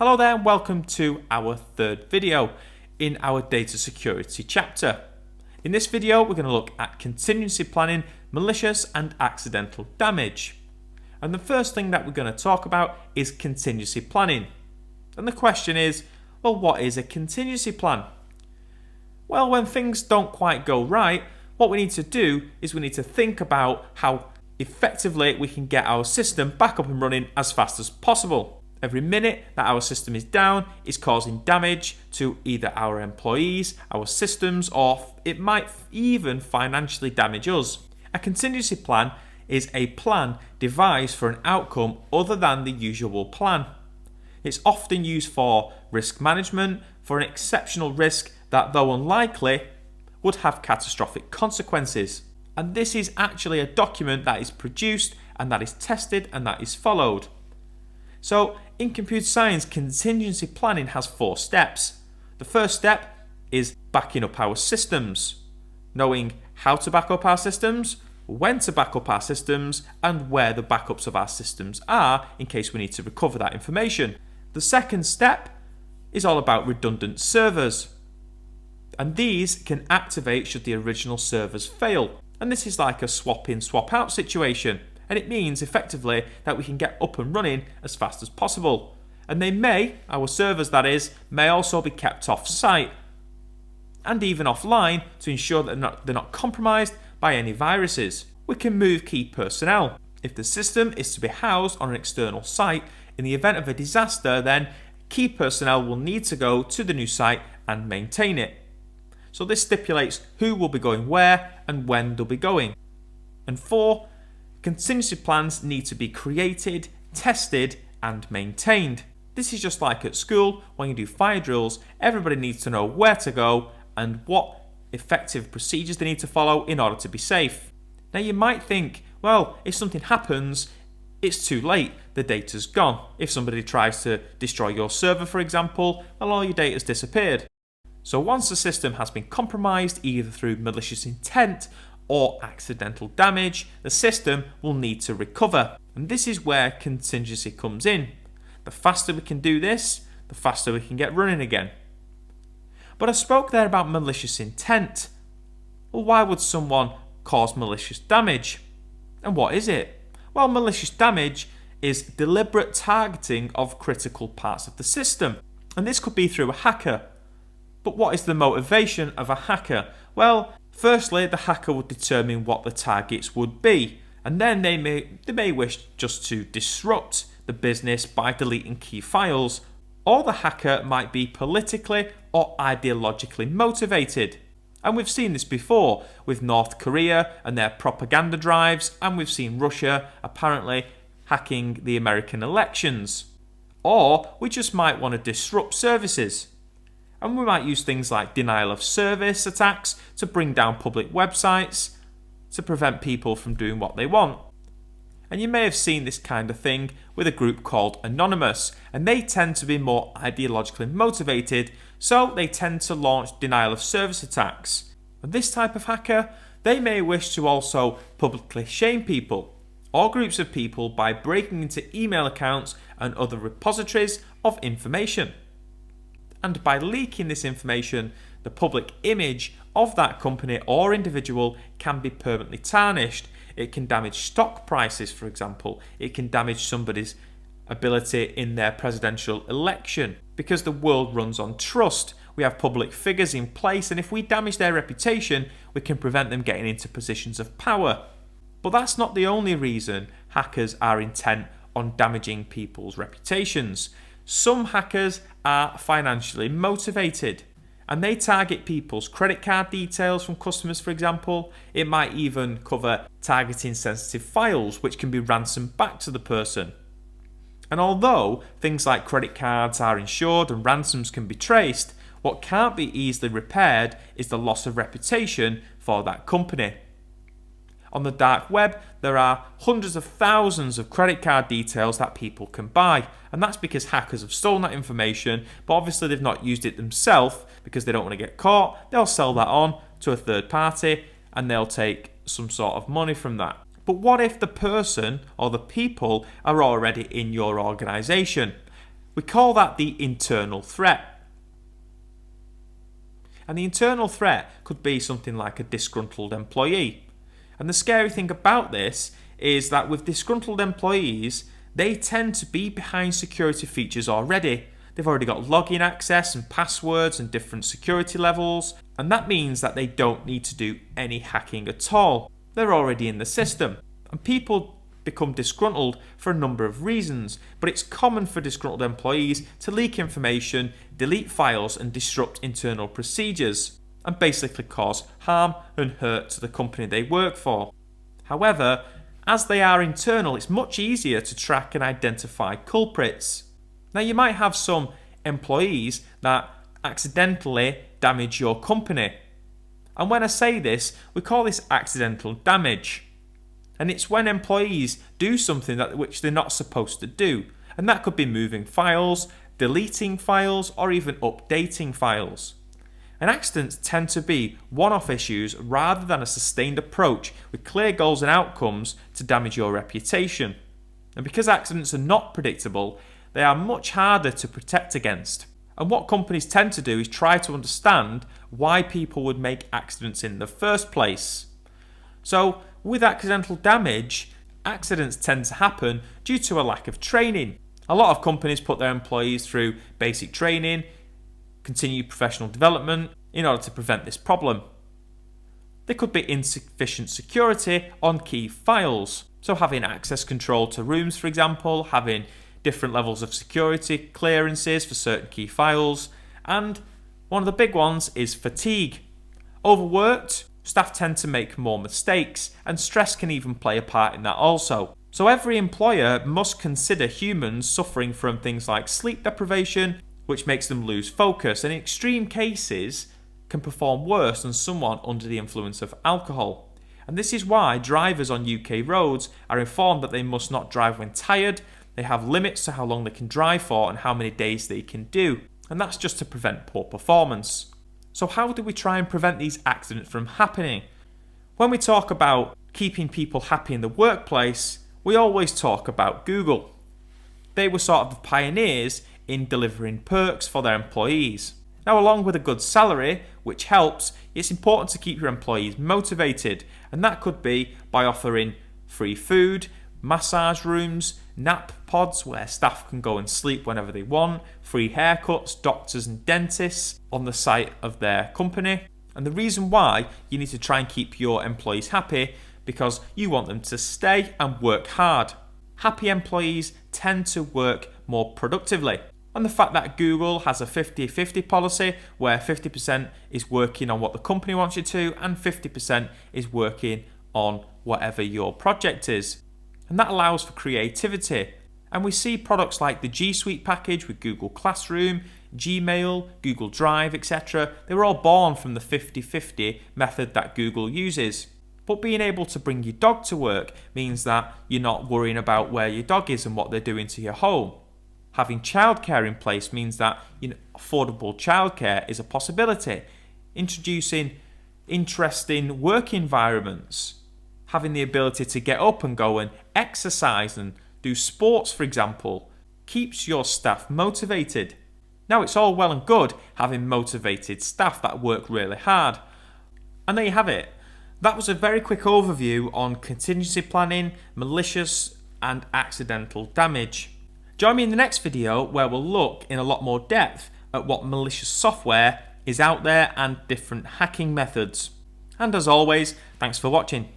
Hello there and welcome to our third video in our data security chapter. In this video we're going to look at contingency planning, malicious and accidental damage. And the first thing that we're going to talk about is contingency planning. And the question is, well, what is a contingency plan? Well, when things don't quite go right, what we need to do is we need to think about how effectively we can get our system back up and running as fast as possible. Every minute that our system is down is causing damage to either our employees, our systems, or it might even financially damage us. A contingency plan is a plan devised for an outcome other than the usual plan. It's often used for risk management, for an exceptional risk that, though unlikely, would have catastrophic consequences. And this is actually a document that is produced and that is tested and that is followed. So in computer science, contingency planning has 4 steps. The first step is backing up our systems, knowing how to back up our systems, when to back up our systems, and where the backups of our systems are in case we need to recover that information. The second step is all about redundant servers. And these can activate should the original servers fail. And this is like a swap in, swap out situation. And it means effectively that we can get up and running as fast as possible. And they may, our servers that is, may also be kept off site and even offline to ensure that they're not compromised by any viruses. We can move key personnel. If the system is to be housed on an external site, in the event of a disaster, then key personnel will need to go to the new site and maintain it. So this stipulates who will be going where and when they'll be going. And 4, contingency plans need to be created, tested and maintained. This is just like at school when you do fire drills, everybody needs to know where to go and what effective procedures they need to follow in order to be safe. Now you might think, well, if something happens, it's too late, the data's gone. If somebody tries to destroy your server, for example, well, all your data's disappeared. So once the system has been compromised either through malicious intent or accidental damage, the system will need to recover. And this is where contingency comes in. The faster we can do this, the faster we can get running again. But I spoke there about malicious intent. Well, why would someone cause malicious damage? And what is it? Well, malicious damage is deliberate targeting of critical parts of the system. And this could be through a hacker. But what is the motivation of a hacker? Well, firstly, the hacker would determine what the targets would be, and then they may wish just to disrupt the business by deleting key files, or the hacker might be politically or ideologically motivated. And we've seen this before with North Korea and their propaganda drives, and we've seen Russia apparently hacking the American elections. Or we just might want to disrupt services. And we might use things like denial of service attacks to bring down public websites to prevent people from doing what they want. And you may have seen this kind of thing with a group called Anonymous, and they tend to be more ideologically motivated, so they tend to launch denial of service attacks. And this type of hacker, they may wish to also publicly shame people or groups of people by breaking into email accounts and other repositories of information. And by leaking this information, the public image of that company or individual can be permanently tarnished. It can damage stock prices, for example. It can damage somebody's ability in their presidential election. Because the world runs on trust, we have public figures in place, and if we damage their reputation, we can prevent them getting into positions of power. But that's not the only reason hackers are intent on damaging people's reputations. Some hackers are financially motivated and they target people's credit card details from customers, for example. It might even cover targeting sensitive files which can be ransomed back to the person. And although things like credit cards are insured and ransoms can be traced, what can't be easily repaired is the loss of reputation for that company. On the dark web, there are hundreds of thousands of credit card details that people can buy. And that's because hackers have stolen that information, but obviously they've not used it themselves because they don't want to get caught. They'll sell that on to a third party and they'll take some sort of money from that. But what if the person or the people are already in your organization? We call that the internal threat. And the internal threat could be something like a disgruntled employee. And the scary thing about this is that with disgruntled employees, they tend to be behind security features already. They've already got login access and passwords and different security levels, and that means that they don't need to do any hacking at all. They're already in the system. And people become disgruntled for a number of reasons, but it's common for disgruntled employees to leak information, delete files, and disrupt internal procedures, and basically cause harm and hurt to the company they work for. However, as they are internal, it's much easier to track and identify culprits. Now, you might have some employees that accidentally damage your company. And when I say this, we call this accidental damage. And it's when employees do something which they're not supposed to do. And that could be moving files, deleting files, or even updating files. And accidents tend to be one-off issues rather than a sustained approach with clear goals and outcomes to damage your reputation. And because accidents are not predictable, they are much harder to protect against. And what companies tend to do is try to understand why people would make accidents in the first place. So, with accidental damage, accidents tend to happen due to a lack of training. A lot of companies put their employees through basic training, continued professional development in order to prevent this problem. There could be insufficient security on key files. So having access control to rooms, for example, having different levels of security clearances for certain key files, and one of the big ones is fatigue. Overworked, staff tend to make more mistakes, and stress can even play a part in that also. So every employer must consider humans suffering from things like sleep deprivation, which makes them lose focus, and in extreme cases can perform worse than someone under the influence of alcohol. And this is why drivers on UK roads are informed that they must not drive when tired. They have limits to how long they can drive for and how many days they can do, and that's just to prevent poor performance. So how do we try and prevent these accidents from happening? When we talk about keeping people happy in the workplace, we always talk about Google. They were sort of the pioneers in delivering perks for their employees. Now, along with a good salary, which helps, it's important to keep your employees motivated, and that could be by offering free food, massage rooms, nap pods where staff can go and sleep whenever they want, free haircuts, doctors and dentists on the site of their company. And the reason why you need to try and keep your employees happy, because you want them to stay and work hard. Happy employees tend to work more productively. And the fact that Google has a 50-50 policy where 50% is working on what the company wants you to and 50% is working on whatever your project is. And that allows for creativity. And we see products like the G Suite package with Google Classroom, Gmail, Google Drive, etc. They were all born from the 50-50 method that Google uses. But being able to bring your dog to work means that you're not worrying about where your dog is and what they're doing to your home. Having childcare in place means that affordable childcare is a possibility. Introducing interesting work environments. Having the ability to get up and go and exercise and do sports, for example, keeps your staff motivated. Now, it's all well and good having motivated staff that work really hard. And there you have it. That was a very quick overview on contingency planning, malicious and accidental damage. Join me in the next video where we'll look in a lot more depth at what malicious software is out there and different hacking methods. And as always, thanks for watching.